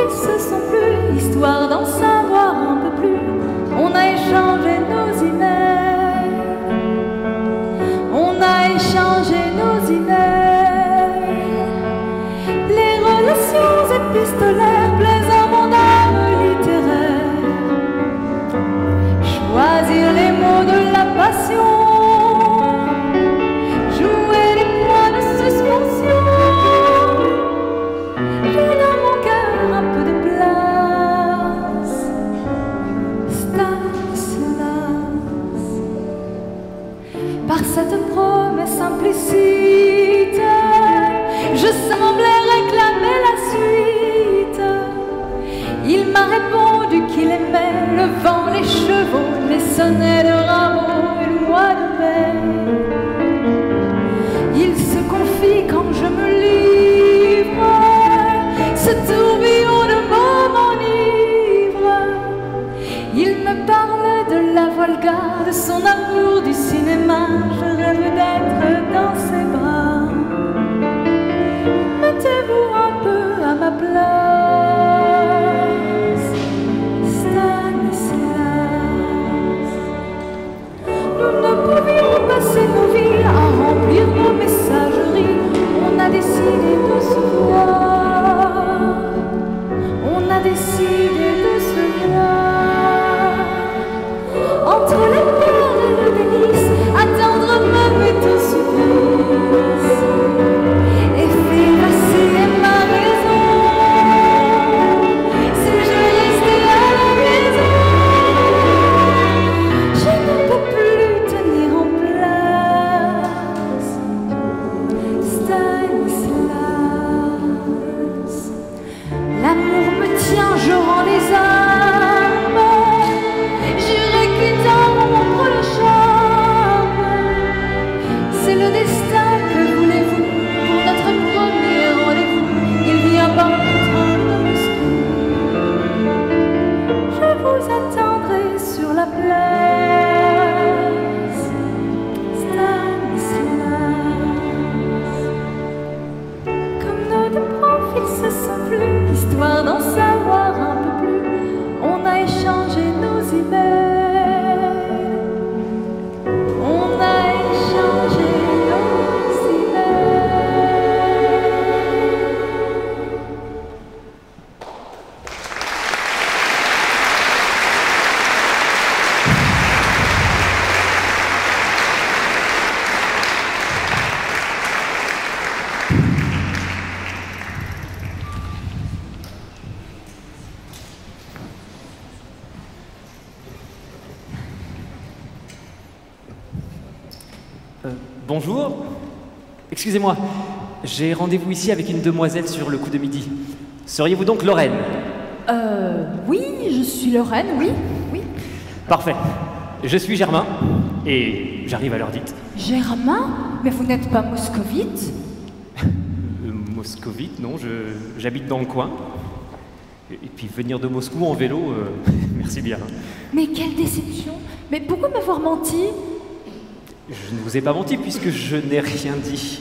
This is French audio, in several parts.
profils se sont plus, histoire d'en savoir un peu plus. On a échangé nos emails, on a échangé nos emails. Les relations épistolaires plaisent à mon âme littéraire. Choisir les mots de la passion, jouer les points de suspension. J'ai dans mon cœur un peu de place. Stanislas, par cette promesse implicite, je semblais réclamer la suite. Il m'a répondu qu'il aimait le vent, les chevaux, les sonnets de rameaux et le mois de mai. Il se confie quand je me livre, ce tourbillon de mots m'enivre. Il me parlait de la Volga, de son amour du cinéma. Je rêve d'être dans ses bras. Mettez-vous un peu à ma place, Stanislas. Nous ne pouvions passer nos vies à remplir nos messageries. On a décidé de se voir, on a décidé de se voir. Entre les perles et le délice, attendre me met au supplice. Effacer ma raison, si je restais à la maison. Je ne peux plus tenir en place, Stanislas. L'amour me tient, je rends les armes. J'irai qui t'en montre le charme. C'est le destin, que voulez-vous, pour notre premier rendez-vous. Il vient par le train de Moscou. Je vous attendrai sur la place, Stanislas. Comme nos deux profils se sont plus, histoire d'en savoir un peu plus, on a échangé nos emails. On a échangé nos emails. Bonjour. Excusez-moi, j'ai rendez-vous ici avec une demoiselle sur le coup de midi. Seriez-vous donc Lorraine? Oui, je suis Lorraine, oui, oui. Parfait. Je suis Germain et j'arrive à l'heure dite. Germain? Mais vous n'êtes pas moscovite? Moscovite, non, j'habite dans le coin. Et puis venir de Moscou en vélo, merci bien. Mais quelle déception! Mais pourquoi m'avoir menti? Je ne vous ai pas menti puisque je n'ai rien dit.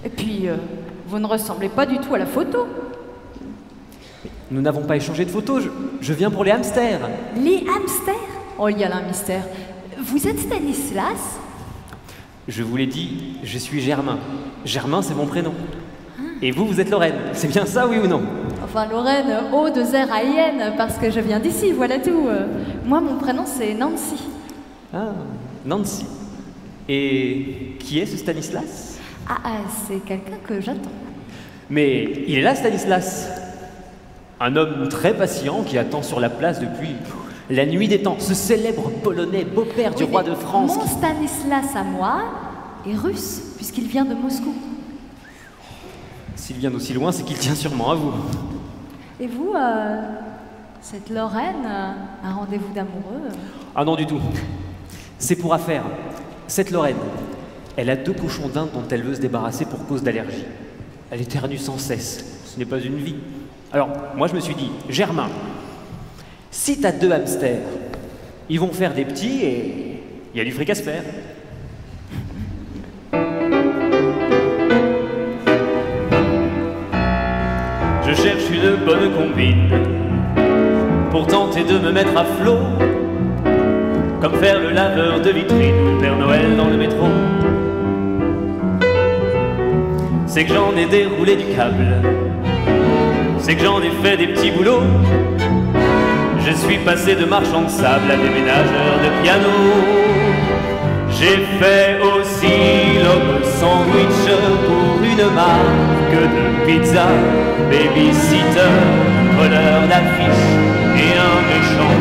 Et puis, vous ne ressemblez pas du tout à la photo. Nous n'avons pas échangé de photos, je viens pour les hamsters. Les hamsters? Oh, il y a là un mystère. Vous êtes Stanislas? Je vous l'ai dit, je suis Germain. Germain, c'est mon prénom. Et vous, vous êtes Lorraine. C'est bien ça, oui ou non? Enfin, Lorraine, O-2-R-A-I-N, parce que je viens d'ici, voilà tout. Moi, mon prénom, c'est Nancy. Ah, Nancy. Et qui est ce Stanislas? C'est quelqu'un que j'attends. Mais il est là, Stanislas. Un homme très patient qui attend sur la place depuis la nuit des temps. Ce célèbre Polonais, beau-père du roi de France. Mon Stanislas à moi est russe, puisqu'il vient de Moscou. S'il vient d'aussi loin, c'est qu'il tient sûrement à vous. Et vous, cette Lorraine, un rendez-vous d'amoureux? Ah non, du tout. C'est pour affaire. Cette Lorraine, elle a 2 cochons d'Inde dont elle veut se débarrasser pour cause d'allergie. Elle éternue sans cesse. Ce n'est pas une vie. Alors, moi, je me suis dit, Germain, si t'as 2 hamsters, ils vont faire des petits et il y a du fric à se faire. Je cherche une bonne combine pour tenter de me mettre à flot, comme faire le laveur de vitrine ou le Père Noël dans le métro. C'est que j'en ai déroulé du câble, c'est que j'en ai fait des petits boulots. Je suis passé de marchand de sable à déménageur de piano. J'ai fait aussi l'homme sandwich pour une marque de pizza, babysitter, voleur d'affiches et un méchant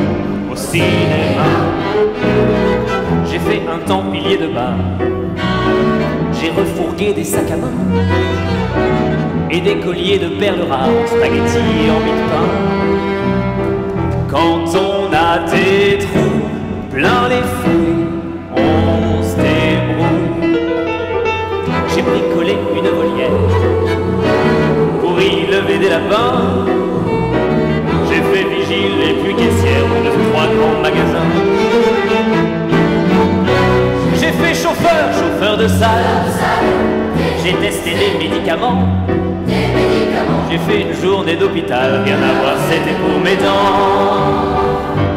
au cinéma. J'ai fait un temps pilier de bar, j'ai refourgué des sacs à main et des colliers de perles rares en spaghettis en mie de pain. Quand on a des trous plein les fouilles, on se débrouille. J'ai bricolé une volière pour y lever des lapins. J'ai fait vigile et puis caissière de 3 grands magasins. J'ai fait chauffeur de salle. J'ai testé des médicaments. J'ai fait une journée d'hôpital, rien à voir, c'était pour mes dents.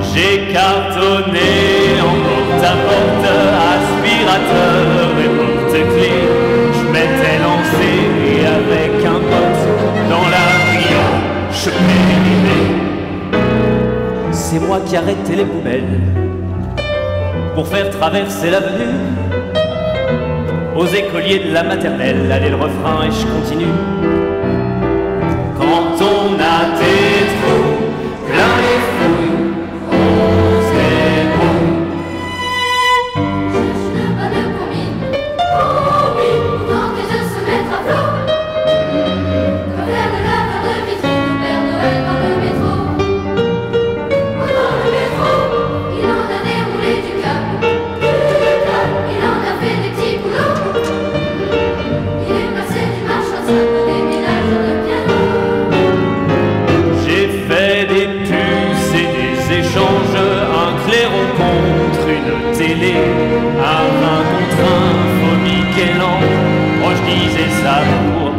J'ai cartonné en porte-à-porte, aspirateur et porte-clés. Je m'étais lancé avec un pote dans la brioche périmée. C'est moi qui arrêtais les poubelles pour faire traverser l'avenue aux écoliers de la maternelle. Allez, le refrain et je continue. Quand on a des trous plein les fouilles, on se débrouille. Je n'ai pas de combine, pour tenter de se mettre à flot, comme faire le laveur de vitrine ou Père Noël dans le métro. Dans le métro, il en a déroulé du câble, il en a fait des petits boulots. Il est passé du marchand de sable au déménageur de piano. J'ai fait des puces et des échanges, un clairon contre une télé, un rein contre un faux Michelan. Moi je disais ça pour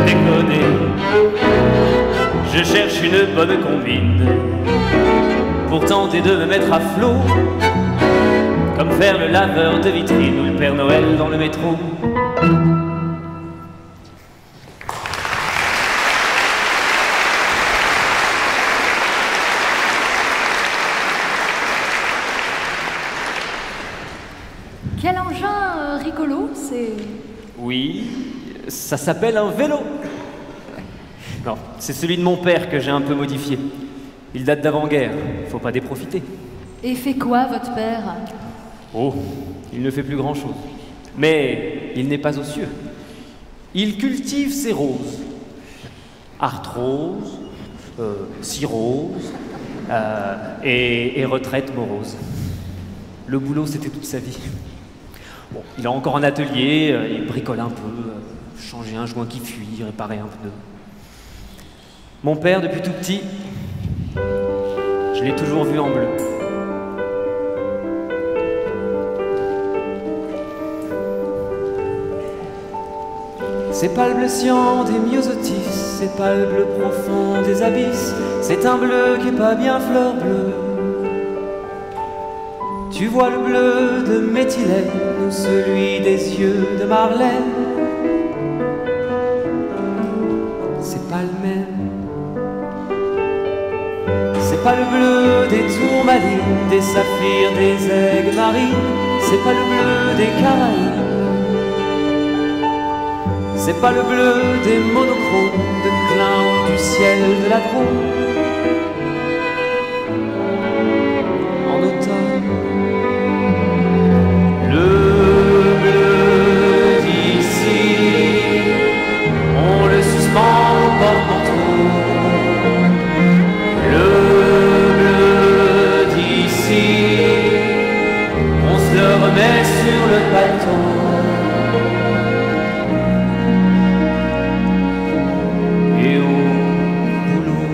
déconner. Je cherche une bonne combine pour tenter de me mettre à flot, comme faire le laveur de vitrine ou le Père Noël dans le métro. Quel engin rigolo, c'est... Oui, ça s'appelle un vélo. Non, c'est celui de mon père que j'ai un peu modifié. Il date d'avant-guerre, faut pas déprofiter. Et fait quoi, votre père? Oh, il ne fait plus grand-chose. Mais il n'est pas aux cieux. Il cultive ses roses. Arthrose, cirrhose et retraite morose. Le boulot, c'était toute sa vie. Bon, il a encore un atelier, il bricole un peu, changer un joint qui fuit, réparer un pneu. Mon père, depuis tout petit, je l'ai toujours vu en bleu. C'est pas le bleu cyan des myosotis, c'est pas le bleu profond des abysses, c'est un bleu qui est pas bien fleur bleue. Tu vois le bleu de méthylène ou celui des yeux de Marlène, c'est pas le même. C'est pas le bleu des tourmalines, des saphirs, des aigues marines, c'est pas le bleu des Caraïbes. C'est pas le bleu des monochromes de Klein ou du ciel de la Drôme en automne. Le bleu d'ici, on le suspend au porte-manteau. Le bleu d'ici, on se le remet sur le bateau. Et au boulot,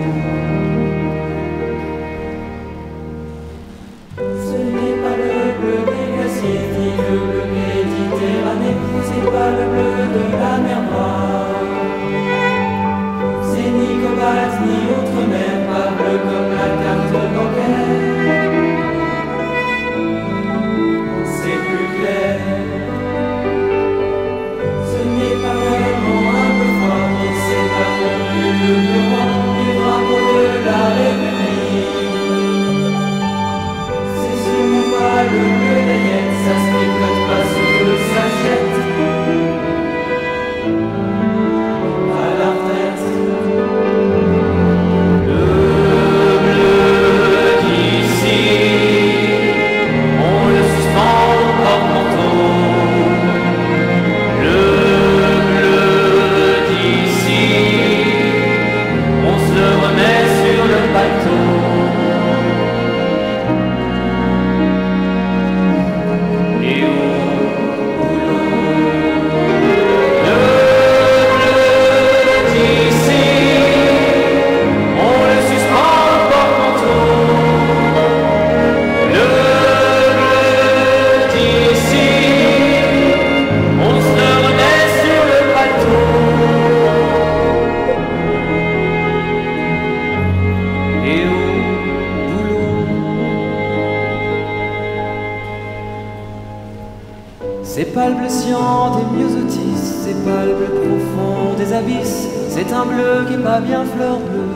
C'est pas le bleu cyan des myosotis, c'est pas le bleu profond des abysses, c'est un bleu qui est pas bien fleur bleue.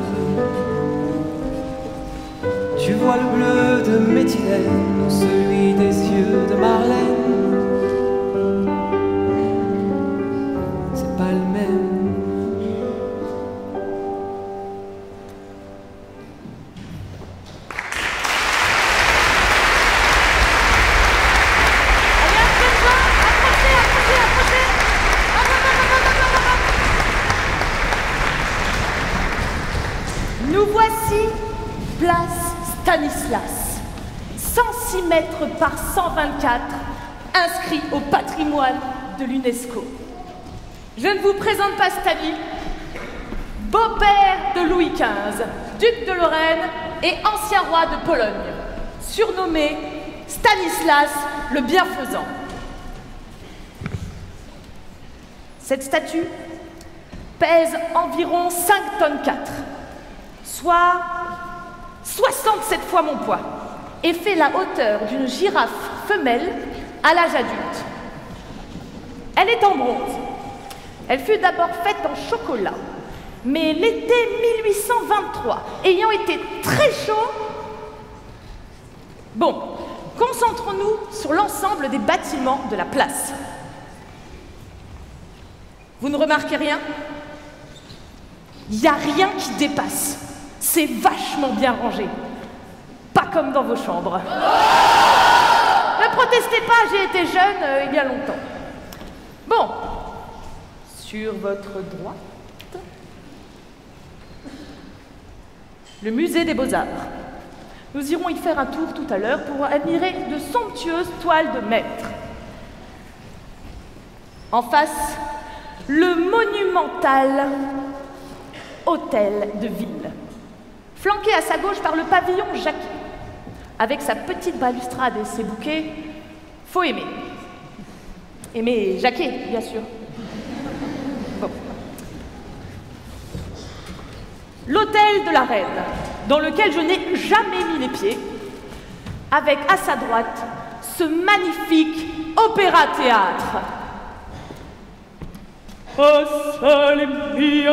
Tu vois le bleu de méthylène ou celui des yeux de Marlène, c'est pas le même. Nous voici place Stanislas, 106 mètres par 124, inscrit au patrimoine de l'UNESCO. Je ne vous présente pas Stani, beau-père de Louis XV, duc de Lorraine et ancien roi de Pologne, surnommé Stanislas le Bienfaisant. Cette statue pèse environ 5 tonnes 4, soit 67 fois mon poids, et fait la hauteur d'une girafe femelle à l'âge adulte. Elle est en bronze. Elle fut d'abord faite en chocolat, mais l'été 1823 ayant été très chaud... Bon, concentrons-nous sur l'ensemble des bâtiments de la place. Vous ne remarquez rien? Il n'y a rien qui dépasse. C'est vachement bien rangé. Pas comme dans vos chambres. Ne protestez pas, j'ai été jeune il y a longtemps. Bon, sur votre droite, le musée des Beaux-Arts. Nous irons y faire un tour tout à l'heure pour admirer de somptueuses toiles de maître. En face, le monumental hôtel de ville, flanqué à sa gauche par le pavillon Jacquet. Avec sa petite balustrade et ses bouquets, faut aimer. Aimer Jacquet, bien sûr. Bon. L'hôtel de la Reine, dans lequel je n'ai jamais mis les pieds, avec à sa droite ce magnifique opéra-théâtre. Oh, sole mio.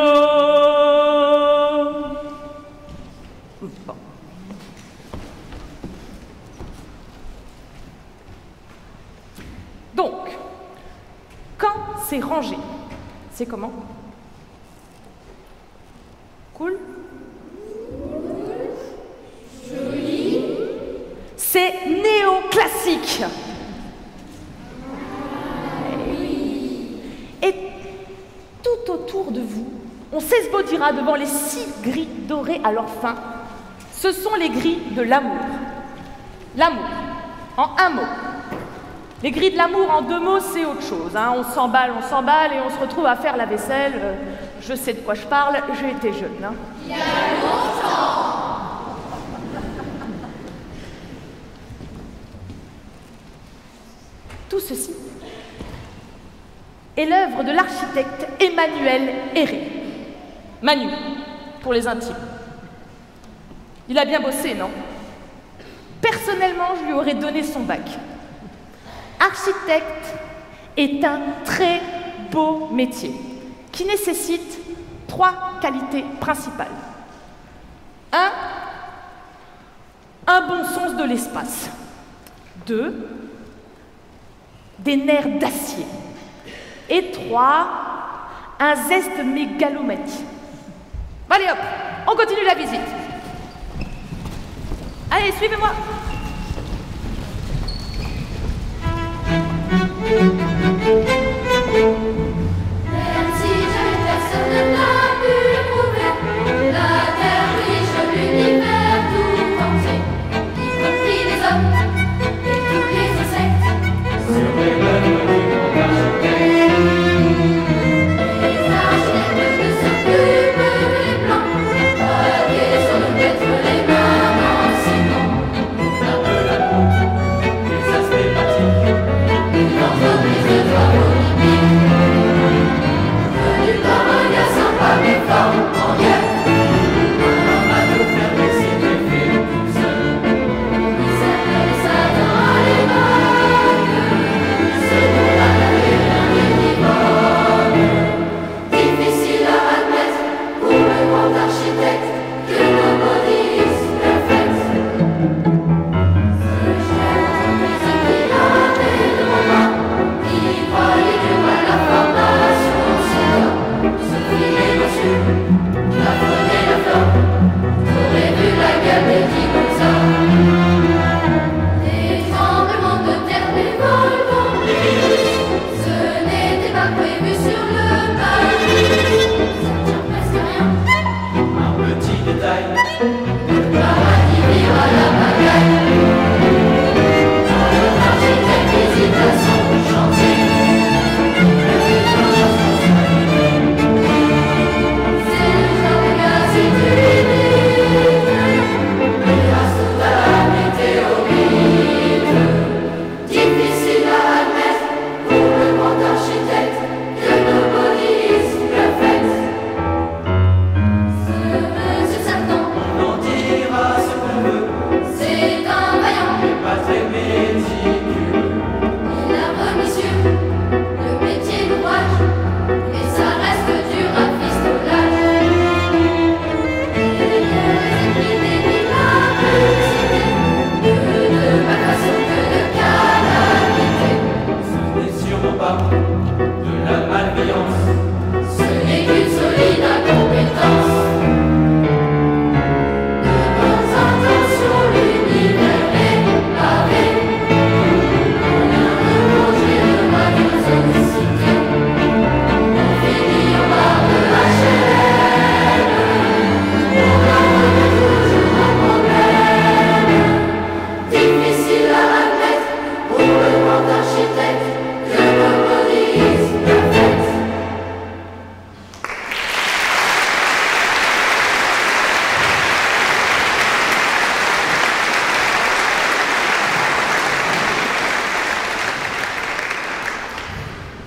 Bon. Donc, quand c'est rangé, c'est comment? Cool? Joli. C'est néoclassique. Et tout autour de vous, on s'esbaudira devant les 6 grilles dorées à leur fin. Ce sont les grilles de l'amour. L'amour, en un mot. Les grilles de l'amour en 2 mots, c'est autre chose. Hein. On s'emballe et on se retrouve à faire la vaisselle. Je sais de quoi je parle, j'ai été jeune. Hein. Il y a longtemps. Tout ceci est l'œuvre de l'architecte Emmanuel Héré. Manu, pour les intimes. Il a bien bossé, non? Personnellement, je lui aurais donné son bac. Architecte est un très beau métier qui nécessite 3 qualités principales. 1, un bon sens de l'espace. 2, des nerfs d'acier. Et 3, un zeste mégalomanie. Allez hop, on continue la visite. Allez, suivez-moi. Même si jamais personne n'a pu le prouver, la terre riche, l'univers tout entier, y compris les hommes et tous les insectes, sur les mêmes architectes. Les architectes ne sont plus que les blancs, paqués sur le maître, les mains dans le ciment. Un peu la peau, des aspects pratiques, une entreprise.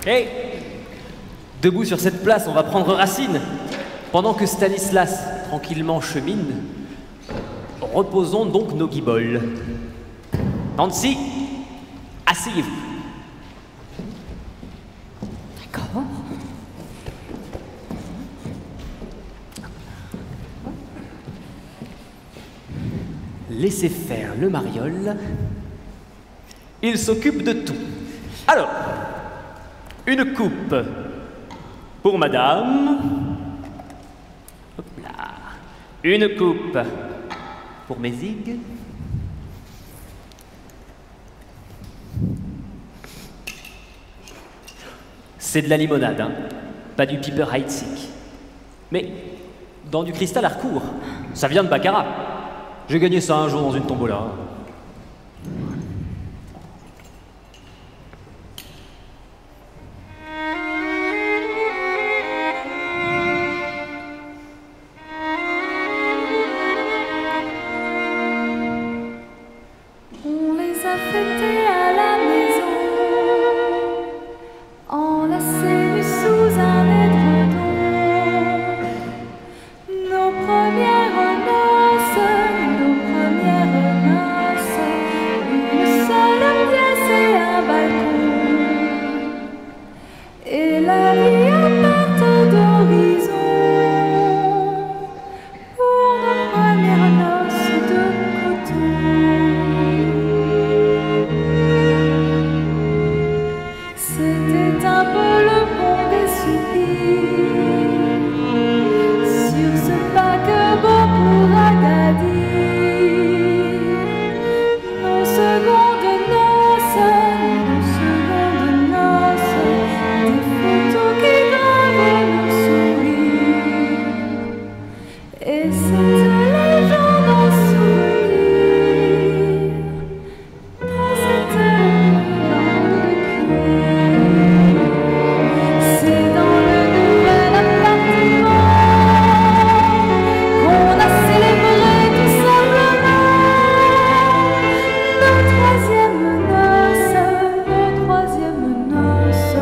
Hé! Debout sur cette place, on va prendre racine. Pendant que Stanislas tranquillement chemine, reposons donc nos guiboles. Nancy, asseyez-vous. D'accord. Laissez faire le mariole. Il s'occupe de tout. Alors, une coupe pour madame. Hop là. Une coupe pour Mézig. C'est de la limonade, hein. Pas du Piper Heidsieck. Mais dans du cristal Harcourt. Ça vient de Baccarat. J'ai gagné ça un jour dans une tombola. On les a fêtés à la maison, enlacés nus sous un édredon. Nos premières noces, une seule pièce et un balcon. Et la vie à perte d'horizon pour nos premières noces de coton. C'était un peu le pont des soupirs sur ce paquebot pour Agadir. Nos secondes noces, des photos qui gravent nos sourires. Et cette légende en souvenir de cette légende de cuir. C'est dans le nouvel appartement qu'on a célébré tout simplement nos troisièmes noces.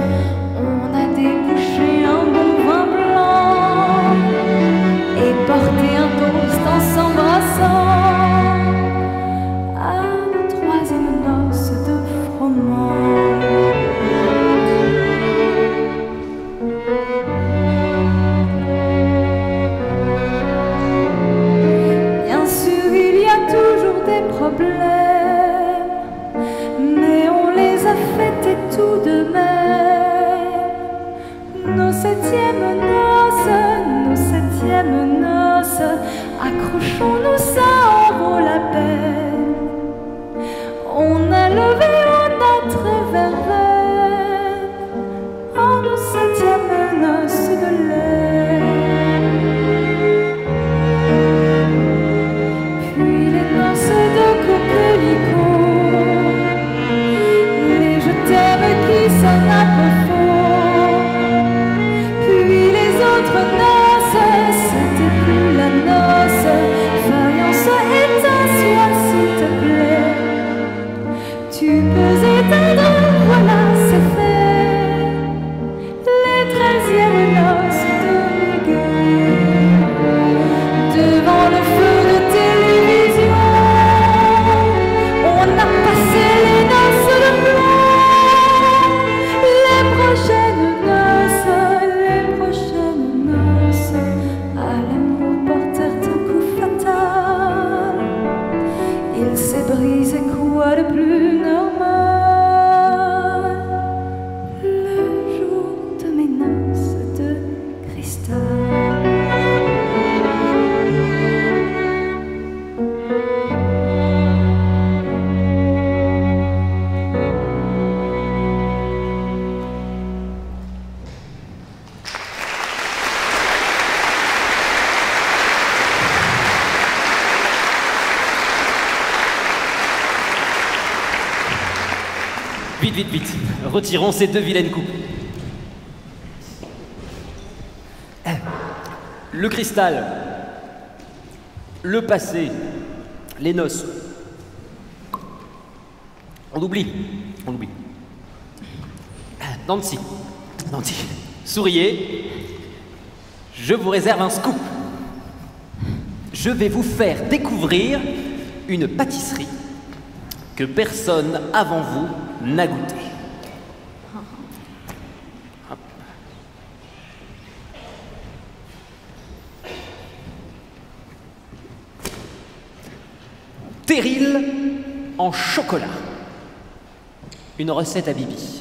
On a débouché un bon vin blanc et porté un toast en s'embrassant à nos troisièmes noces de froment. Bien sûr, il y a toujours des problèmes, mais on les a fêtés tout de même. Nos septièmes noces, accrochons-nous, ça en vaut la peine. On a levé notre verveine en nos septièmes noces de lait. Puis les noces de coquelicot, les je t'aime qui sonnent un peu faux. Puis les autres noces, c'était plus la noce. Faïence, éteins-toi s'il te plaît. Tu peux éteindre, voilà, c'est fait. Les 13e noces de guerre. Devant le feu de télévision, on a passé les noces de blanc. Les prochaines noces, à l'amour portèrent un coup fatal. Il s'est brisé quoi de plus normal? Le jour de mes noces de cristal. Vite, vite, vite. Retirons ces deux vilaines coupes. Le cristal, le passé, les noces. On oublie. Nancy, Nanti, souriez. Je vous réserve un scoop. Je vais vous faire découvrir une pâtisserie que personne avant vous n'a goûtée. Hop. Terril en chocolat. Une recette à Bibi.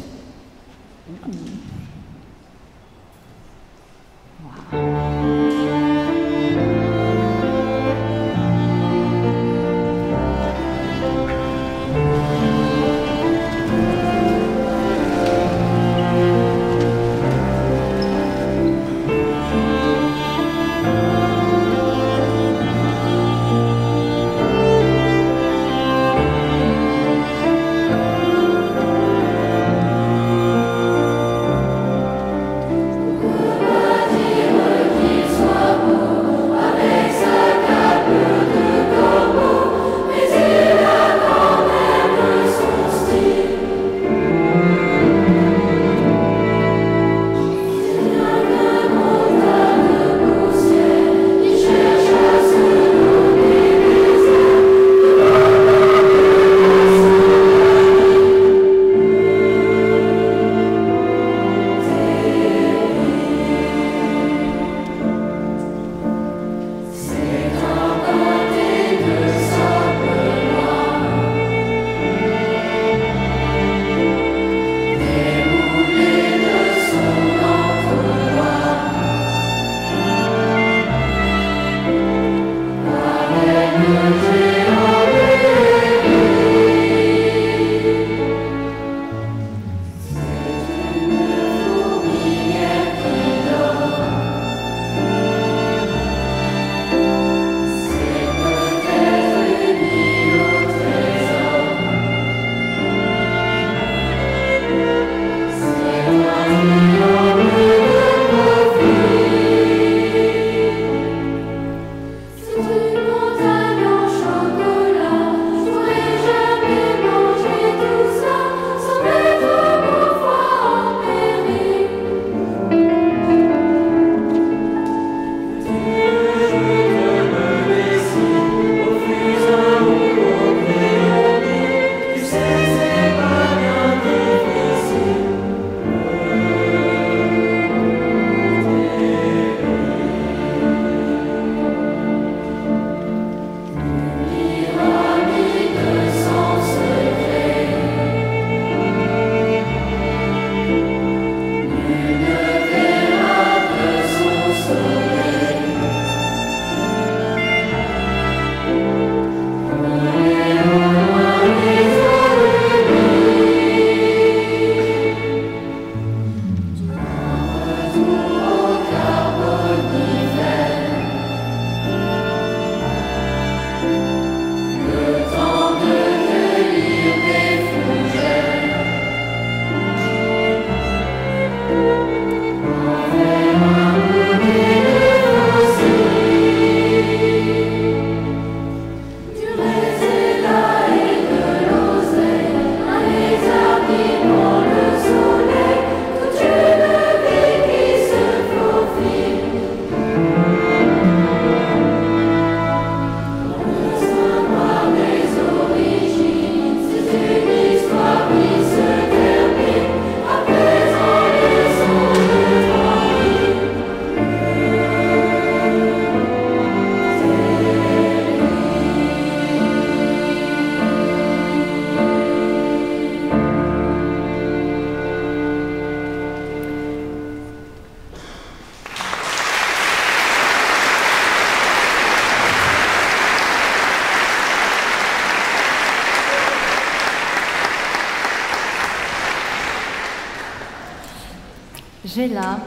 J'ai là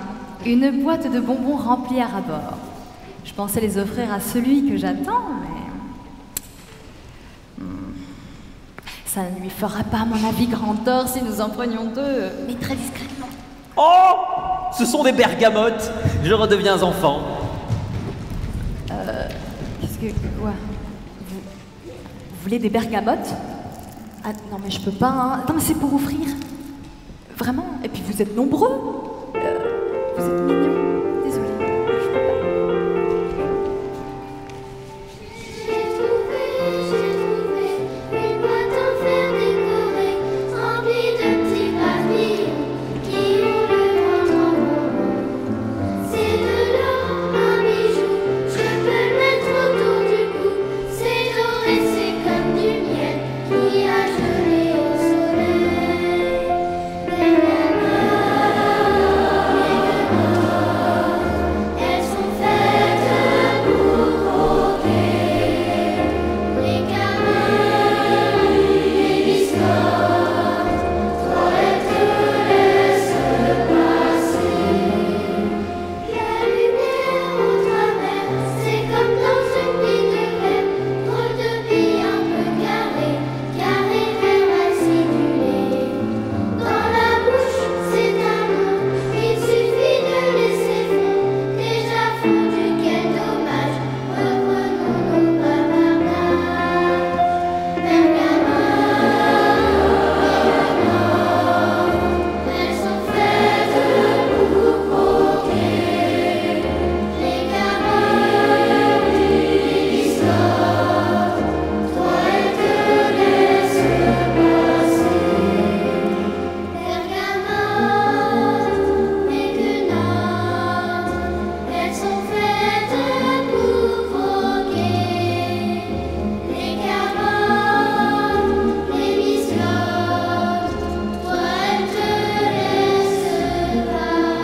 une boîte de bonbons remplie à ras-bord. Je pensais les offrir à celui que j'attends, mais... Ça ne lui fera pas, à mon avis, grand tort si nous en prenions deux, mais très discrètement. Oh! Ce sont des bergamotes! Je redeviens enfant. Qu'est-ce que... Quoi? Vous voulez des bergamotes? Ah non, mais je peux pas, hein. Non, mais c'est pour offrir. Vraiment? Et puis vous êtes nombreux. vous êtes mignon. Désolée, je peux pas. J'ai trouvé une boîte en fer décorée, remplie de petits papillons qui ont le ventre en bonbon. C'est de l'or, un bijou, je peux le mettre autour du cou. C'est doré, c'est comme du miel qui a gelé au soleil. Les elles sont faites pour croquer. Les gamins, les biscottes, toi elles te laissent passer. La lumière au travers, c'est comme dans une bille de verre, drôle de bille un peu carrée, carré vert acidulé. Dans la bouche, c'est amour, il suffit de laisser fondre. Déjà fondu, quel dommage, reprenons nos bavardages. Elles sont faites pour croquer. Les gamins, les biscottes, toi elles te laissent passer. Pergamote, mais que non, elles sont faites pour croquer. Les carottes, les biscottes, toi elles te laissent passer.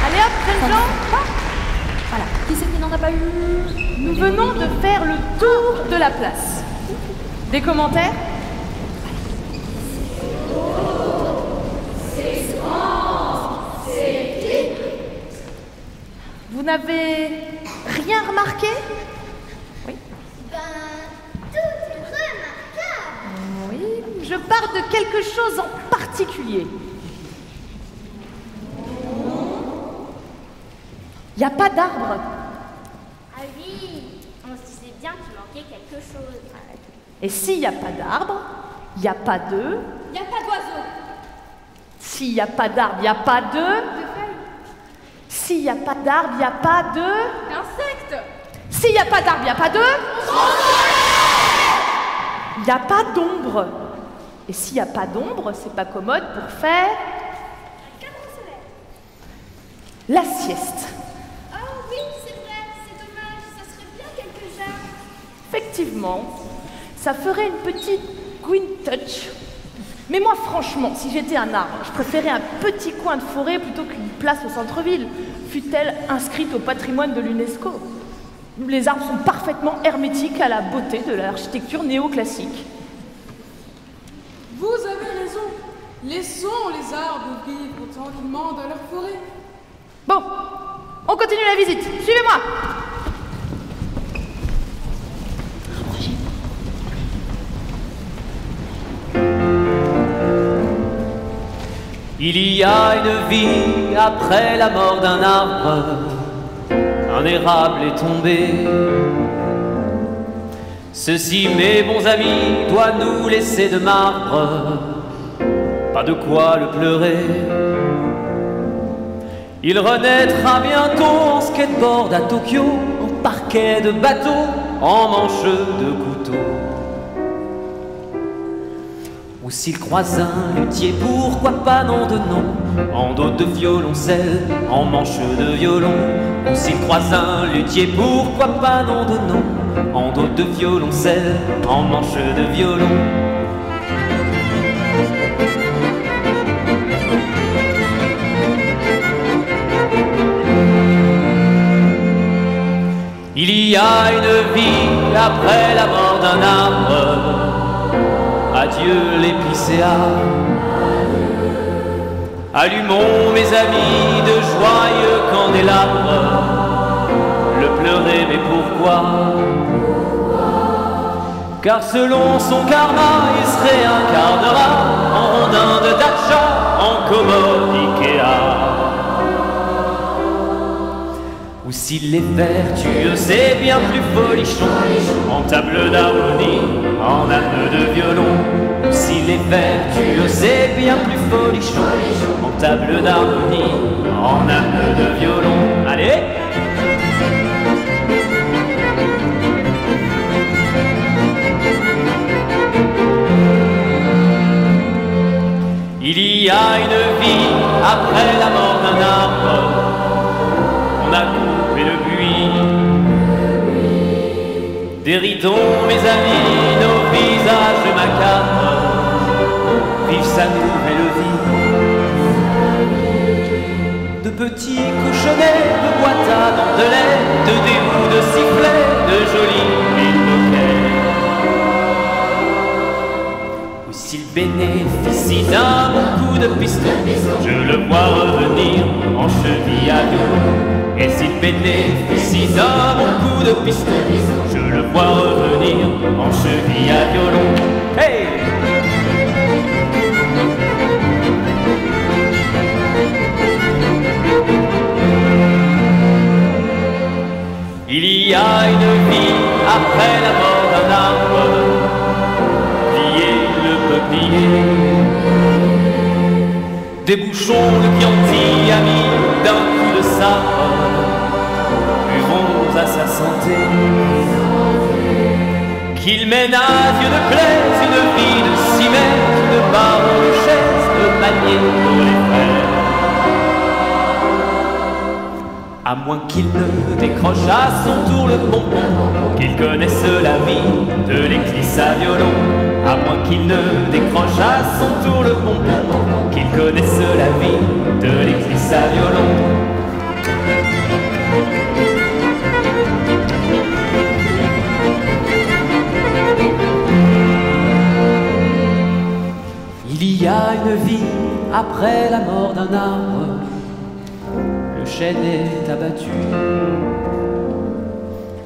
Allez hop, jeunes gens. Voilà. Qui c'est qui n'en a pas eu? Nous venons de faire le tour de la place. Des commentaires? Vous n'avez rien remarqué? Ben, tout est remarquable. Oui, je parle de quelque chose en particulier. Il n'y a pas d'arbre. Ah oui, on se disait bien qu'il manquait quelque chose. Et s'il n'y a pas d'arbre, il n'y a pas de... Il n'y a pas d'oiseau. S'il n'y a pas d'arbre, il n'y a pas de... S'il n'y a pas d'arbre, il n'y a pas de... Insecte. S'il n'y a pas d'arbre, il n'y a pas de... Il n'y a pas d'ombre. Et s'il n'y a pas d'ombre, c'est pas commode pour faire... la sieste. Oh oui, c'est vrai, c'est dommage, ça serait bien quelques arbres. Effectivement, ça ferait une petite green touch. Mais moi, franchement, si j'étais un arbre, je préférais un petit coin de forêt plutôt qu'une place au centre-ville, fût-elle inscrite au patrimoine de l'UNESCO. Les arbres sont parfaitement hermétiques à la beauté de l'architecture néoclassique. Vous avez raison. Laissons les arbres vivre tranquillement dans leur forêt. Bon, on continue la visite. Suivez-moi. Il y a une vie après la mort d'un arbre. Un érable est tombé. Ceci, mes bons amis, doit nous laisser de marbre. Pas de quoi le pleurer. Il renaîtra bientôt en skateboard à Tokyo, en parquet de bateau, en manche de couteau. Ou s'il croise un luthier, pourquoi pas nom de nom, en dos de violoncelle, en manche de violon. Ou s'il croise un luthier, pourquoi pas nom de nom, en dos de violoncelle, en manche de violon. Il y a une vie après la mort d'un arbre. Adieu l'épicéa. Allumons mes amis de joyeux candélabres. Le pleurer, mais pourquoi? Car selon son karma, il se réincarnera en rondin de Dacha, en commode Ikea. Ou s'il est vertueux, c'est bien plus folichon, en table d'harmonie, en âme de violon. Ou s'il est vertueux, c'est bien plus folichon, en table d'harmonie, en âme de violon. Allez! Il y a une vie après la mort d'un arbre. On a coupé le buis. Déridons, mes amis, nos visages macabres. Vive sa nouvelle vie. De petits cochonnets, de boîtes à dentelets, de démons, de sifflets, de jolis pickpockets. S'il bénéficie d'un bon coup de piston, je le vois revenir en cheville à violon. Et s'il bénéficie d'un bon coup de piston, je le vois revenir en cheville à violon. Hey! Il y a une vie après la mort d'un arbre. Des bouchons de Chianti amis d'un coup de sabre, buvons à sa santé. Qu'il ménage de plaise une vie de cimette, de baron, de chaise, de panier pour les frères. À moins qu'il ne décroche à son tour le bonbon, qu'il connaisse la vie de l'éclisse à violon. À moins qu'il ne décroche à son tour le bonbon, qu'il connaisse la vie de l'éclisse à violon. Il y a une vie après la mort d'un arbre. Le chêne est abattu.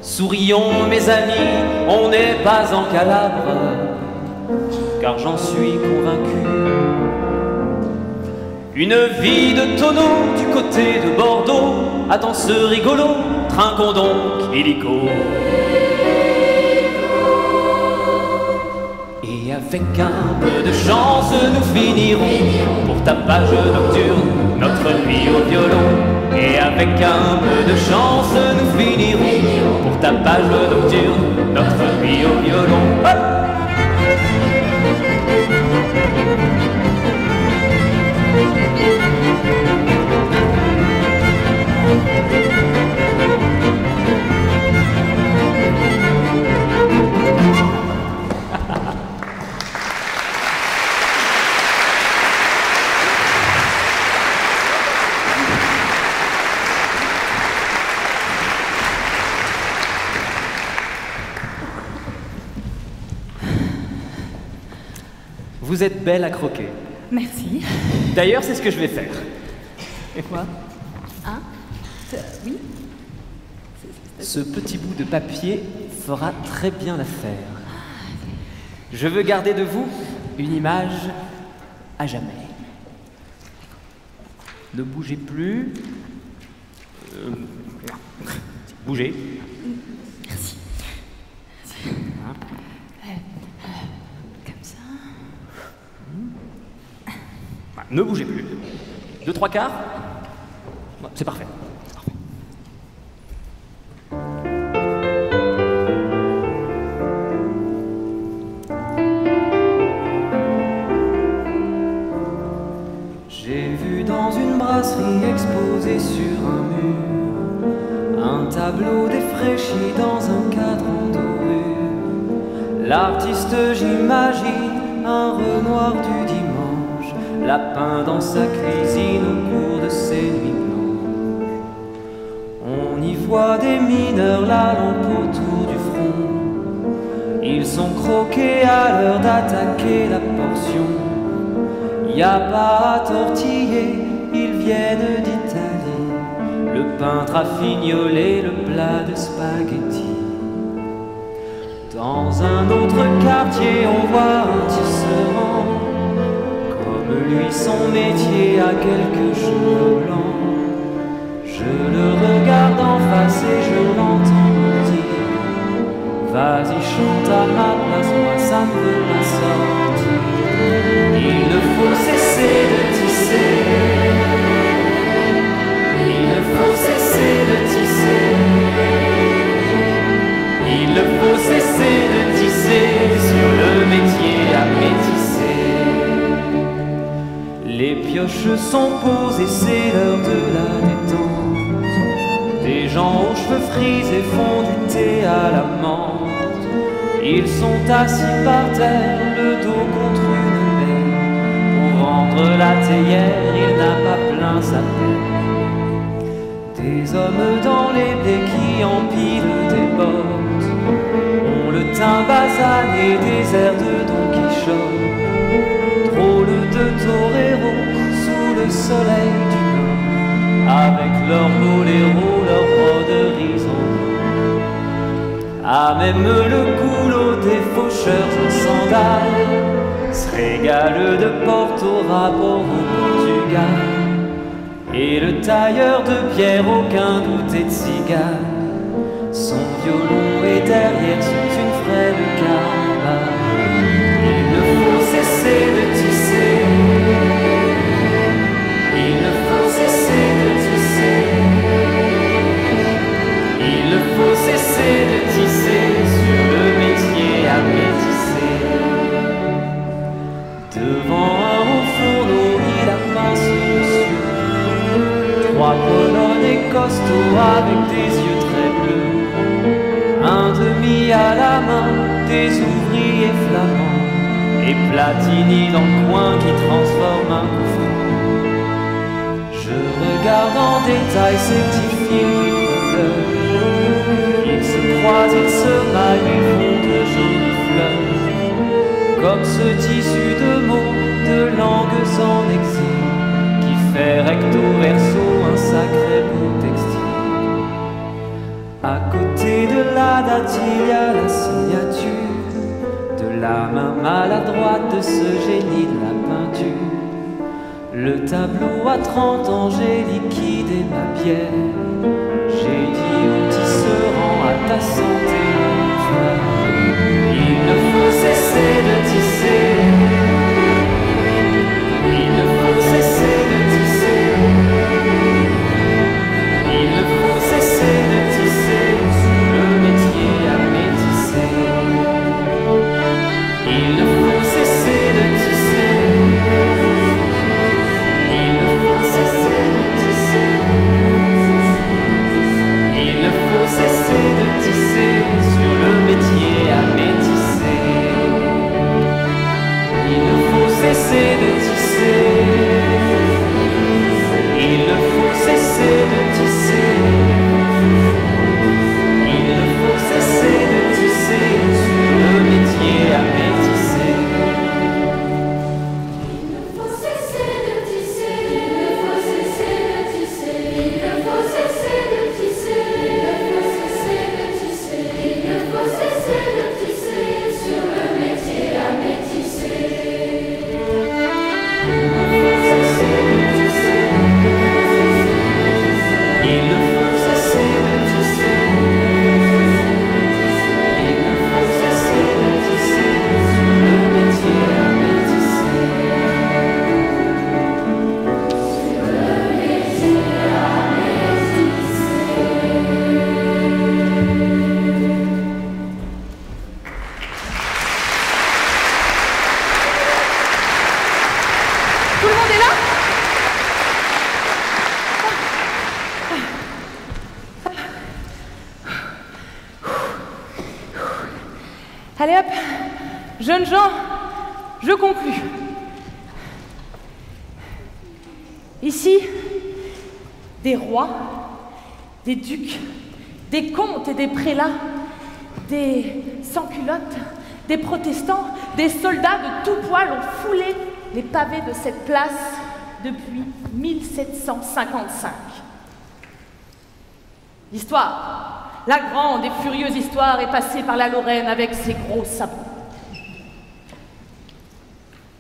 Sourions, mes amis, on n'est pas en Calabre, car j'en suis convaincu. Une vie de tonneau du côté de Bordeaux attend ce rigolo, trinquons donc illico. Et avec un peu de chance, nous finirons pour tapage nocturne notre nuit au violon. Et avec un peu de chance, nous finirons pour tapage nocturne notre nuit au violon. Hop! Vous êtes belle à croquer. Merci. D'ailleurs, c'est ce que je vais faire. Quoi? Hein? Oui? Ce petit bout de papier fera très bien l'affaire. Je veux garder de vous une image à jamais. Ne bougez plus. Bougez. Merci. Comme ça. Ne bougez plus. 2 3 quarts. C'est parfait. J'ai vu dans une brasserie exposée sur un mur un tableau défraîchi dans un cadran doré. L'artiste, j'imagine, un Renoir du dimanche, lapin dans sa cuisine au cours de ses nuits blanches. On y voit des mineurs, la lampe autour du front. Ils sont croqués à l'heure d'attaquer la portion. Y a pas à tortiller, ils viennent d'Italie. Le peintre a fignolé le plat de spaghetti. Dans un autre quartier, on voit un tisserand. Comme lui, son métier a quelques cheveux blancs. Je le regarde en face et je l'entends me dire: vas-y, chante à ma place, moi ça ne veut pas sortir. Il ne faut cesser de tisser. Il ne faut cesser de tisser. Il ne faut cesser de tisser sur le métier à métisser. Les pioches sont posées, c'est l'heure de la détente. Des gens aux cheveux frisés font du thé à la menthe. Ils sont assis par terre, le dos contre une baie. Pour vendre la théière, il n'a pas plein sa peine. Des hommes dans les blés qui empilent des bottes ont le teint basané des airs de Don Quichotte. Drôle de torero sous le soleil du nord, avec leurs boléros, leurs broderies en or. Ah, même le goulot des faucheurs en sandales se régale de Porto rapport au Portugal. Et le tailleur de pierre, aucun doute est de cigale. Son violon et derrière sont une frêle cabane. Il ne faut cesser de tisser. Il ne faut cesser de tisser. Il ne faut cesser de tisser sur le métier à métisser. Devant un haut fourneau, il a peint ce monsieur. Trois polonais costauds avec des yeux très bleus. Un demi à la main, des ouvriers flamands. Et Platini dans le coin qui transforme un coup franc. Je regarde en détail ces petits fils de couleurs. Ils se croisent, ils se maillent, ils font de jolies fleurs. Comme ce tissu de mots, de langues en exil, qui fait recto verso un sacré beau textile. À côté de la date, il y a la signature de la main maladroite de ce génie de la peinture. Le tableau à 30 ans, j'ai liquidé ma bière. J'ai dit au tisserand à ta santé, mon frère. Il ne faut cesser de tisser. Il ne faut cesser de tisser. Il ne faut cesser de tisser sur le métier à métisser. Il ne faut cesser de tisser. Il ne faut cesser de tisser. Il ne faut cesser de tisser sur le métier à métisser. Il ne faut cesser de tisser. Il ne faut cesser de tisser. Il ne faut cesser de tisser sur le métier à métisser. Il ne faut cesser de tisser. Il ne faut cesser de tisser. Il ne faut cesser de tisser. Il ne faut cesser de tisser sur le métier à métisser. Il ne faut cesser de tisser. Il ne faut cesser de tisser. Il ne faut cesser de tisser sur le métier à métisser. Sur le métier à Tout le monde est là? Allez hop, jeunes gens, je conclus. Ici, des rois, des ducs, des comtes et des prélats, des sans-culottes, des protestants, des soldats de tout poil ont foulé les pavés de cette place depuis 1755. L'histoire, la grande et furieuse histoire est passée par la Lorraine avec ses gros sabots.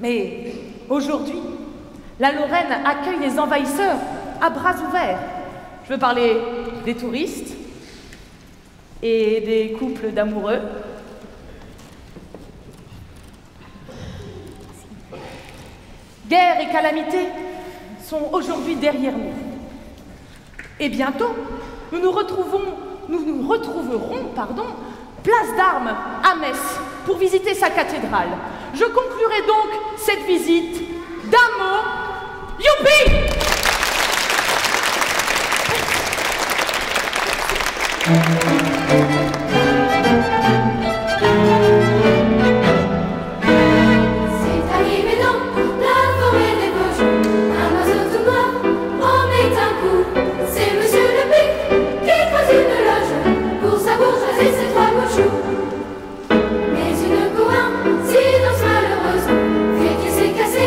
Mais aujourd'hui, la Lorraine accueille les envahisseurs à bras ouverts. Je veux parler des touristes et des couples d'amoureux. Guerre et calamité sont aujourd'hui derrière nous. Et bientôt, nous nous retrouverons, place d'Armes à Metz pour visiter sa cathédrale. Je conclurai donc cette visite d'un mot. Youpi! C'est arrivé dans la forêt des Vosges, un oiseau tout noir en met un coup. C'est Monsieur le Pic qui creuse une loge pour sa bourgeoisie, ses trois gauchos. Mais une coïncidence malheureuse fait qu'il s'est cassé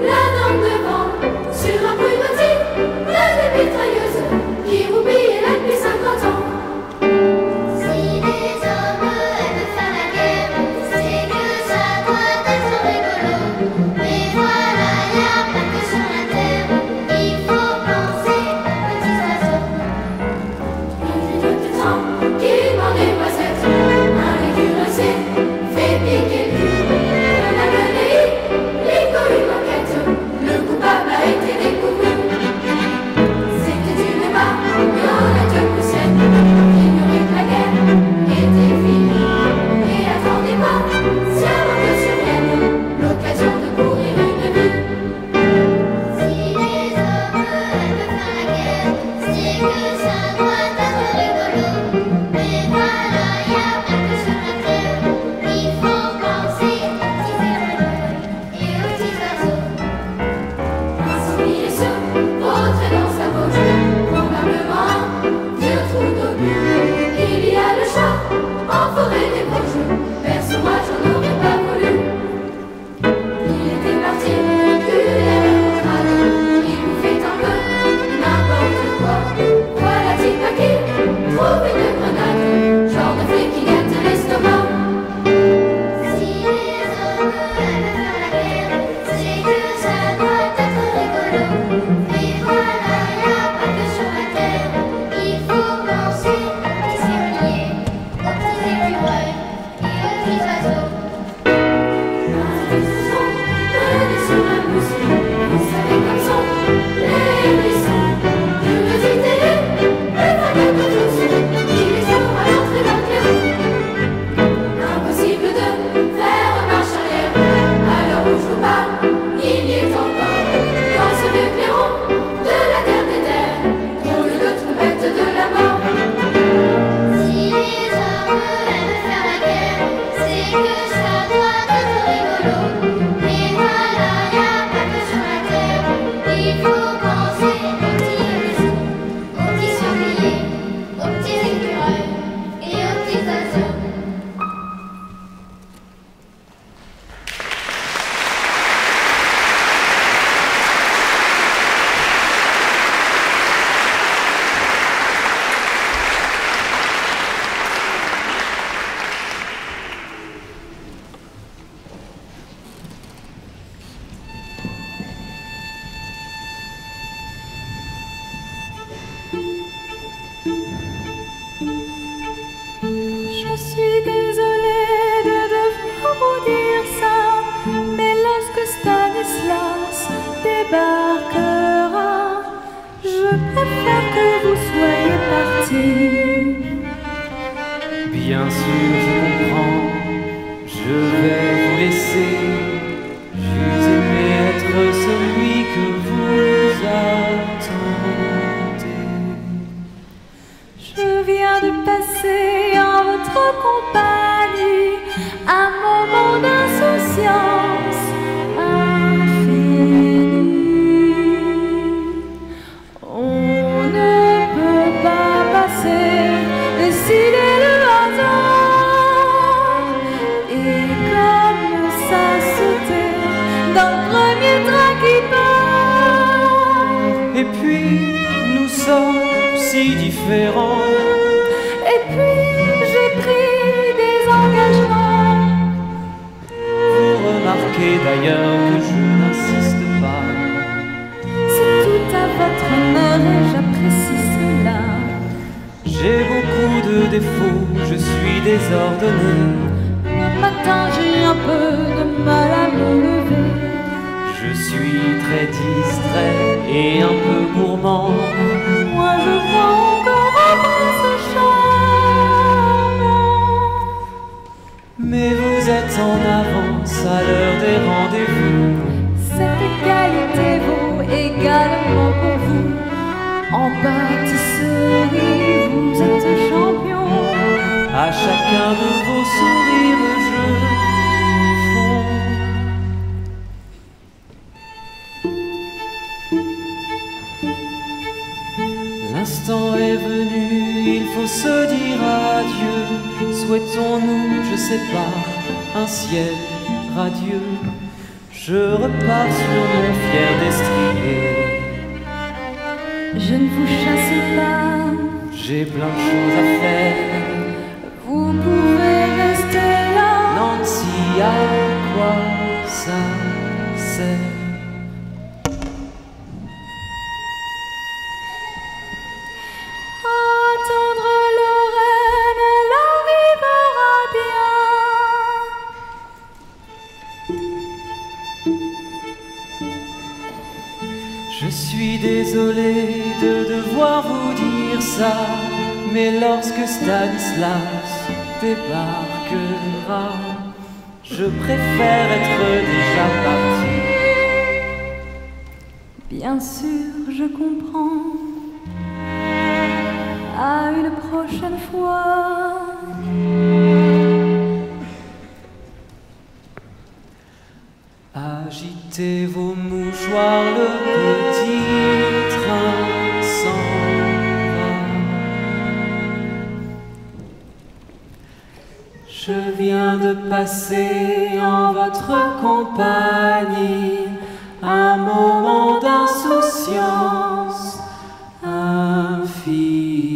la dent devant sur un prunetier de des mitrailleuses qui roupillait là depuis 50 ans. débarquera. Je préfère que vous soyez partis. Bien sûr, je comprends, je vais vous laisser. J'eusse aimé être celui que vous attendez. Je viens de passer en votre compagnie un moment d'insouciance infinie. On ne peut pas passer, décider le hasard. Et comme ça sautait dans le premier train qui part. Et puis, nous sommes si différents. Et puis j'ai pris des engagements. Vous remarquez d'ailleurs que je n'insiste pas. C'est tout à votre honneur et j'apprécie cela. défaut, je suis désordonné. Le matin, j'ai un peu de mal à me lever. Je suis très distrait et un peu gourmand. Moi, je crois encore au prince charmant. Mais vous êtes en avance à l'heure des rendez-vous. Cette égalité vaut également pour vous. En pâtisserie, vous êtes champion. À chacun de vos sourires, je fonds. L'instant est venu, il faut se dire adieu. Souhaitons-nous, je sais pas, un ciel radieux. Je repars sur mon fier destrier. Je ne vous chasse pas. J'ai plein de choses à faire. Vous pouvez rester là. Nancy, à quoi ça sert? Attendre Lorraine, elle arrivera bien. Je suis désolé de devoir vous dire ça, mais lorsque Stanislas débarquera, je préfère être déjà parti. Bien sûr, je comprends. À une prochaine fois. Agitez vos mouchoirs, le petit train s'en va. Je viens de passer en votre compagnie un moment d'insouciance infinie.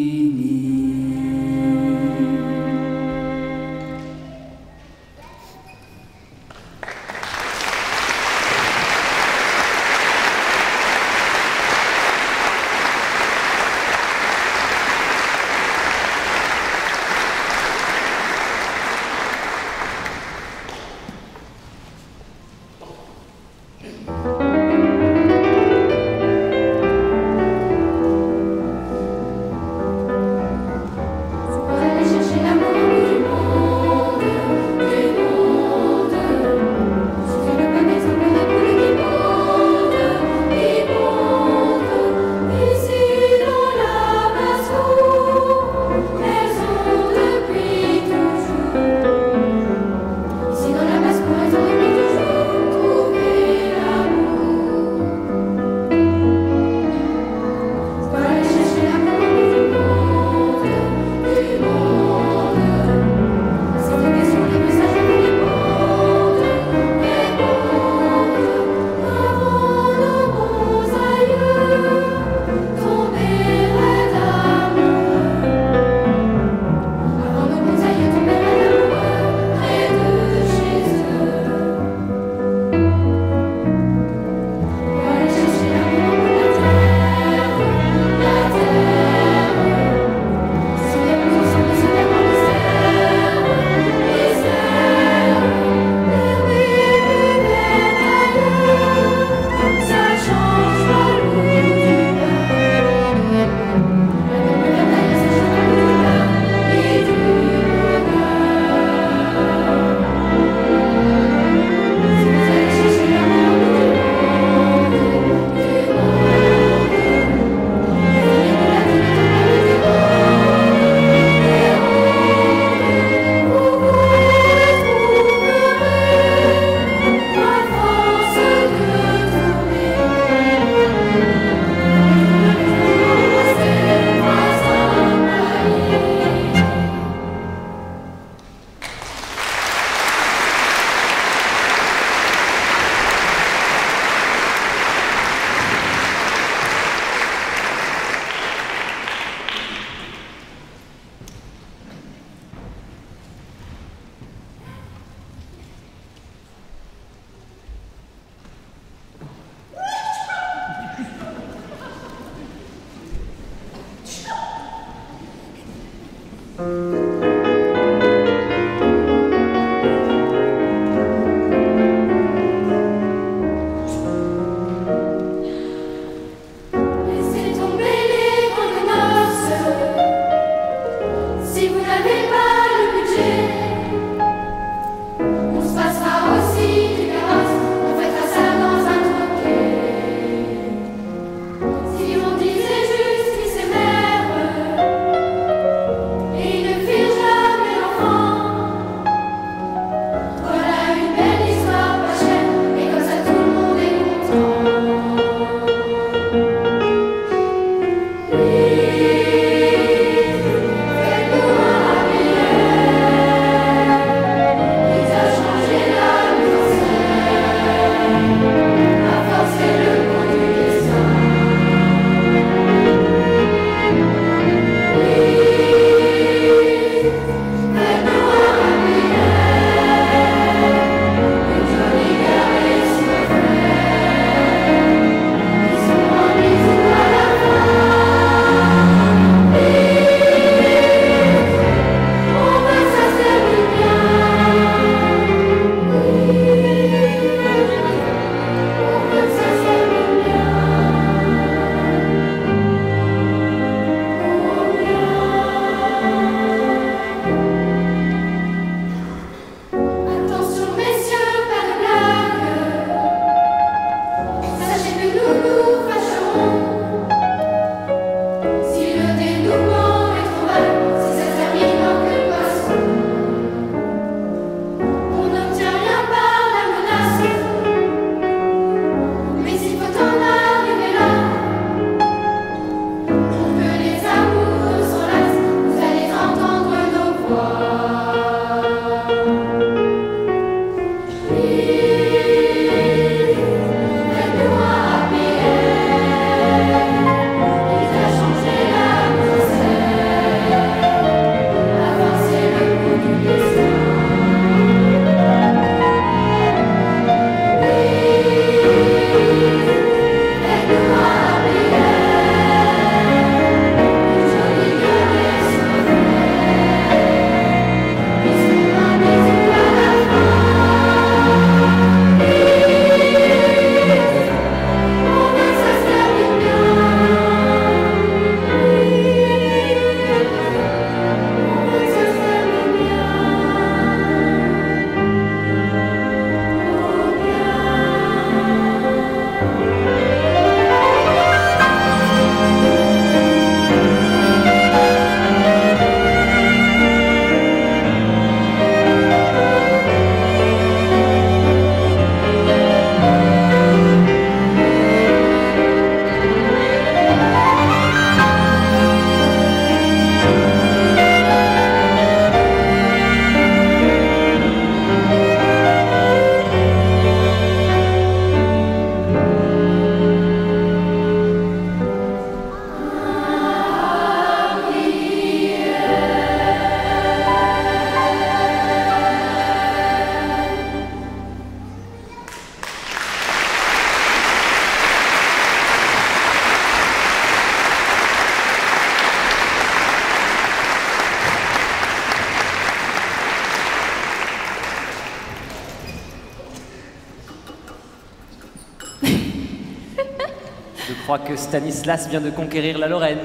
Je crois que Stanislas vient de conquérir la Lorraine.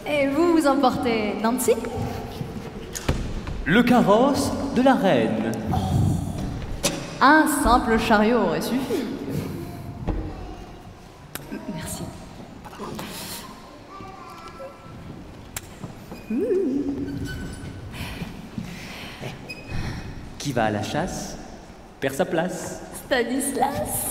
Et vous, vous emportez Nancy? Le carrosse de la reine. Un simple chariot aurait suffi. Merci. Qui va à la chasse perd sa place. Stanislas.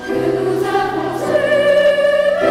Que nous avons eu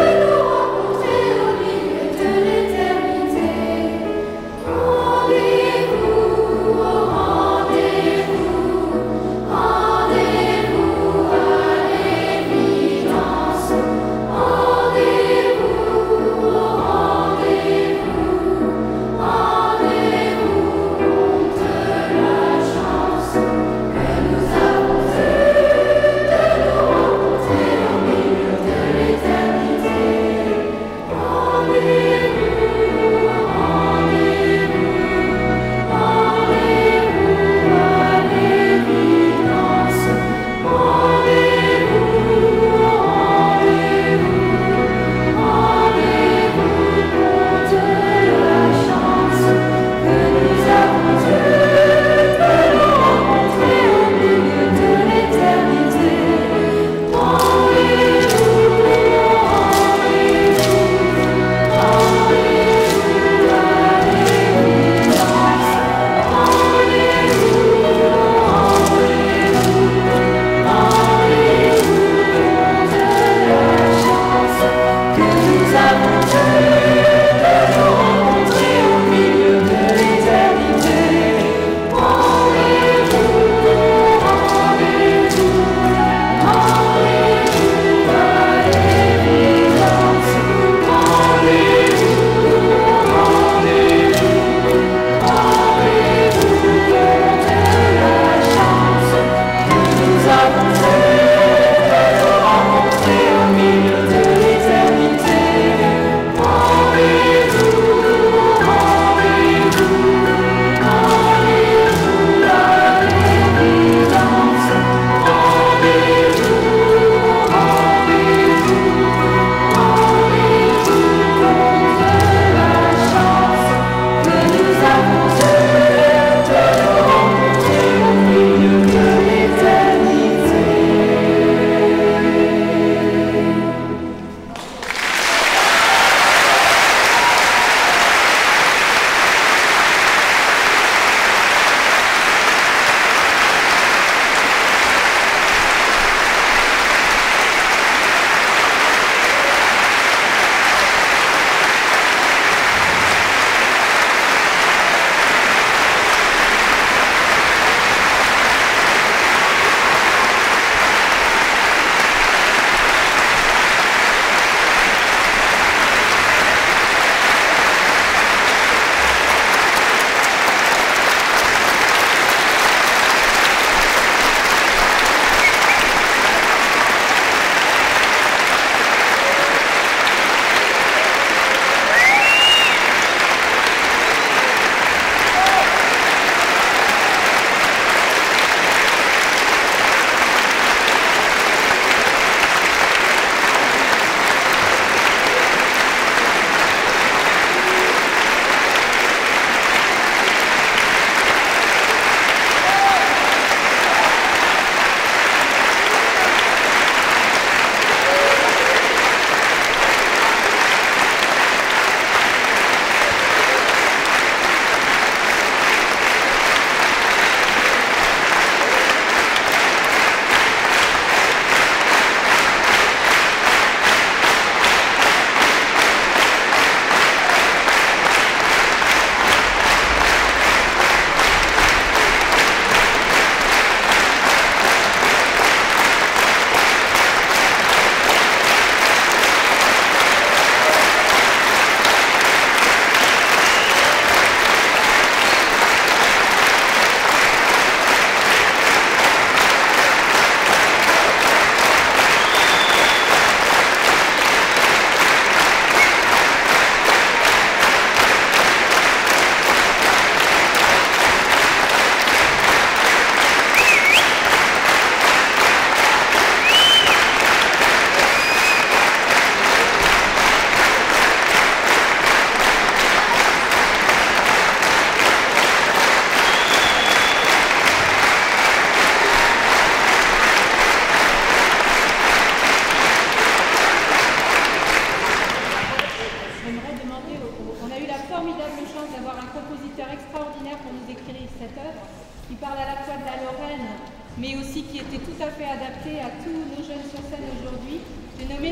adapté à tous nos jeunes sur scène aujourd'hui. J'ai nommé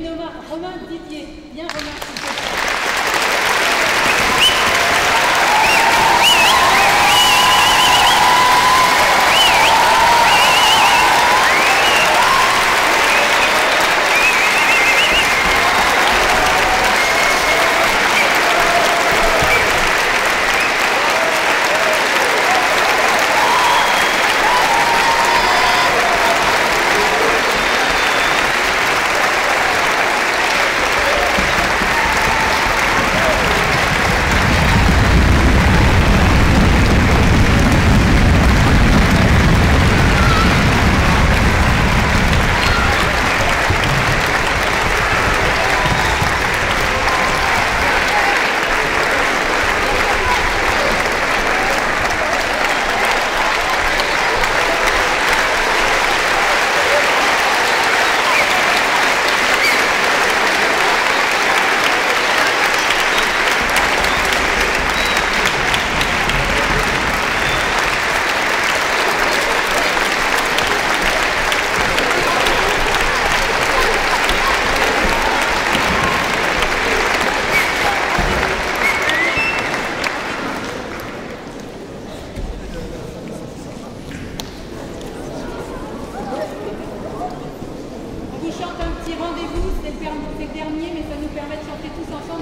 Romain Didier. Bien Romain, s'il te plaît.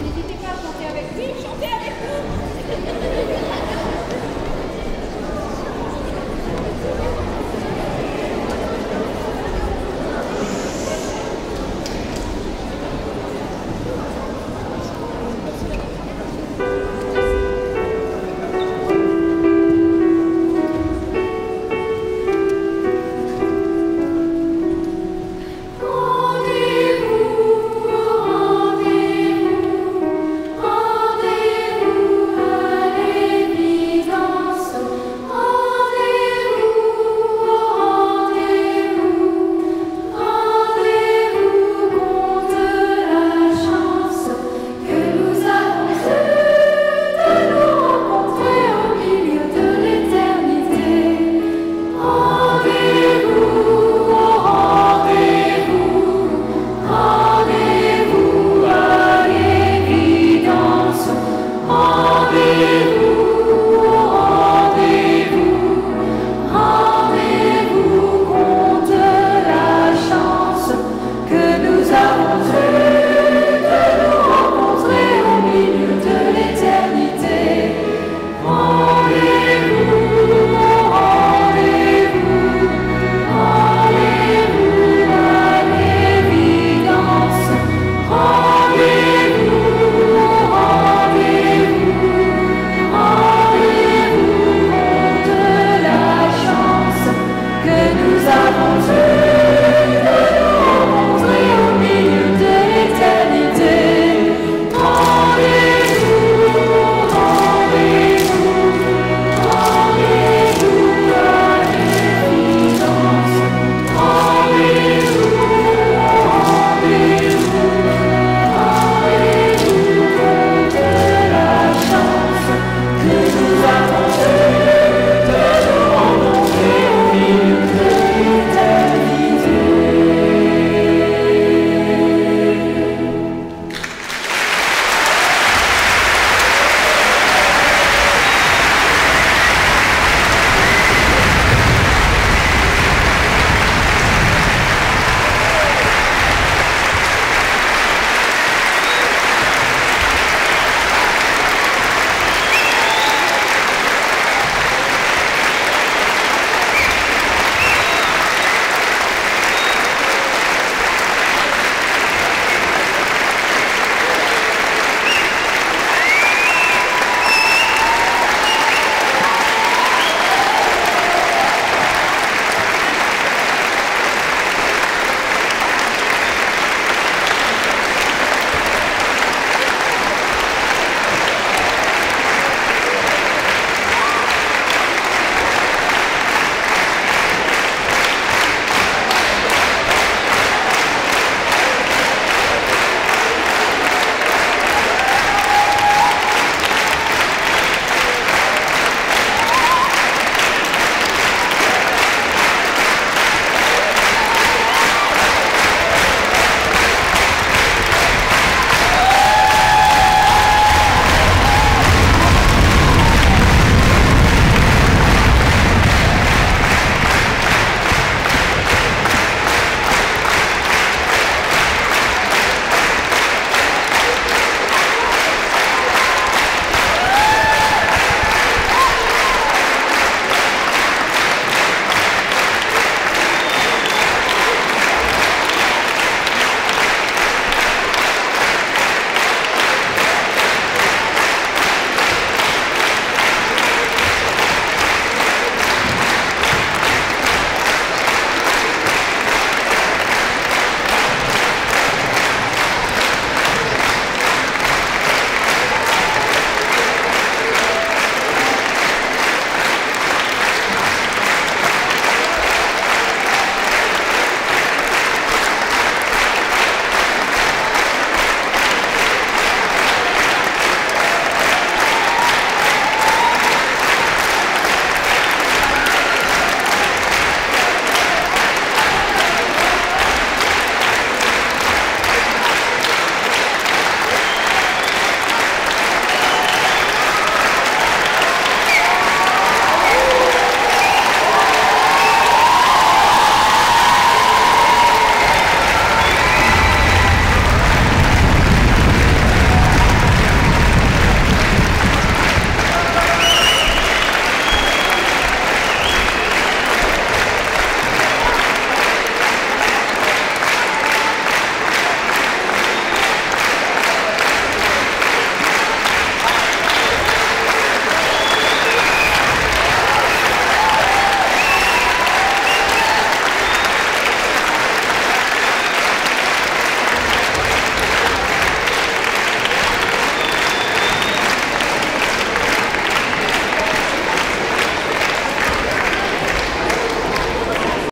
N'hésitez pas à chanter avec nous. Oui, chantez avec nous.